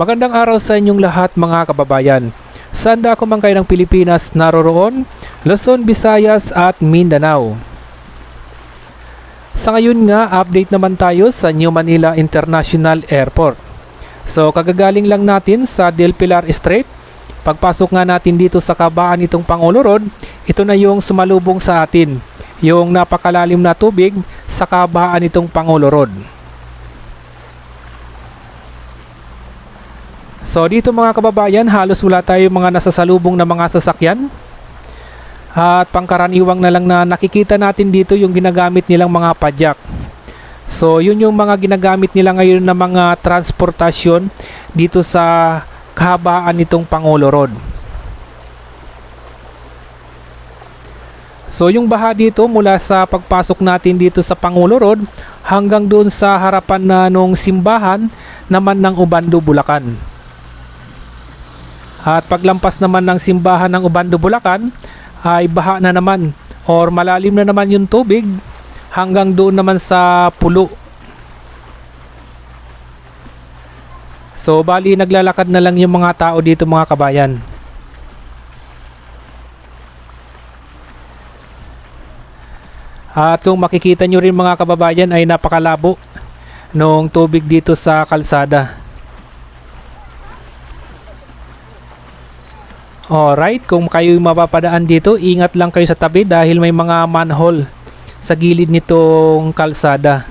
Magandang araw sa inyong lahat mga kababayan. Saan ako man kayo ng Pilipinas naroroon, Luzon, Visayas at Mindanao. Sa ngayon nga, update naman tayo sa New Manila International Airport. So kagagaling lang natin sa Del Pilar Strait. Pagpasok nga natin dito sa kabaan itong Pangulo Road, ito na yung sumalubong sa atin, yung napakalalim na tubig sa kabaan itong Pangulo Road. So dito mga kababayan, halos wala tayo mga nasasalubong na mga sasakyan. At pangkaraniwang na lang na nakikita natin dito yung ginagamit nilang mga padyak. So yun yung mga ginagamit nila ngayon na mga transportasyon dito sa kahabaan nitong Pangulo Road. So yung baha dito mula sa pagpasok natin dito sa Pangulo Road hanggang doon sa harapan na nung simbahan naman ng Ubando, Bulacan. At paglampas naman ng simbahan ng Ubando, Bulacan ay baha na naman or malalim na naman yung tubig hanggang doon naman sa pulo. So bali naglalakad na lang yung mga tao dito mga kabayan. At kung makikita nyo rin mga kababayan ay napakalabo nung tubig dito sa kalsada. Alright, kung kayo mapapadaan dito, ingat lang kayo sa tabi dahil may mga manhole sa gilid nitong kalsada.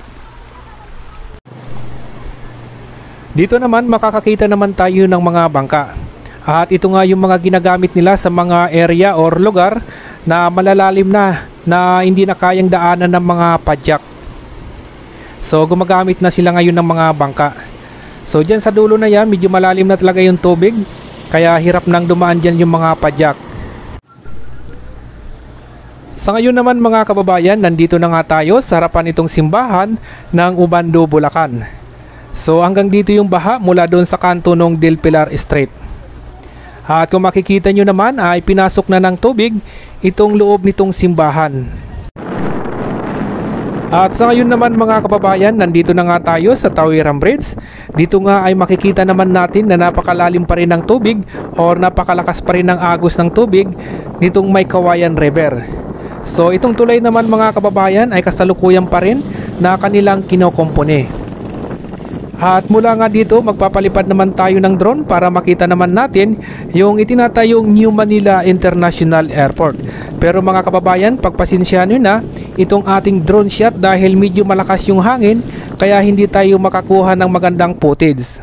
Dito naman makakakita naman tayo ng mga bangka. At ito nga yung mga ginagamit nila sa mga area or lugar na malalalim na hindi na kayang daanan ng mga padyak. So gumagamit na sila ngayon ng mga bangka. So dyan sa dulo na yan, medyo malalim na talaga yung tubig. Kaya hirap nang dumaan dyan yung mga padyak. Sa ngayon naman mga kababayan, nandito na nga tayo sa harapan itong simbahan ng Ubando, Bulacan. So hanggang dito yung baha mula doon sa kanto ng Del Pilar Strait. At kung makikita nyo naman ay pinasok na ng tubig itong loob nitong simbahan. At sa ngayon naman mga kababayan, nandito na nga tayo sa Tawiran Bridge. Dito nga ay makikita naman natin na napakalalim pa rin ng tubig or napakalakas pa rin ng agos ng tubig nitong may Kawayan River. So itong tulay naman mga kababayan ay kasalukuyan pa rin na kanilang kinokompone. At mula nga dito magpapalipad naman tayo ng drone para makita naman natin yung itinatayong New Manila International Airport. Pero mga kababayan, pagpasensyahan nyo na itong ating drone shot dahil medyo malakas yung hangin kaya hindi tayo makakuha ng magandang footage.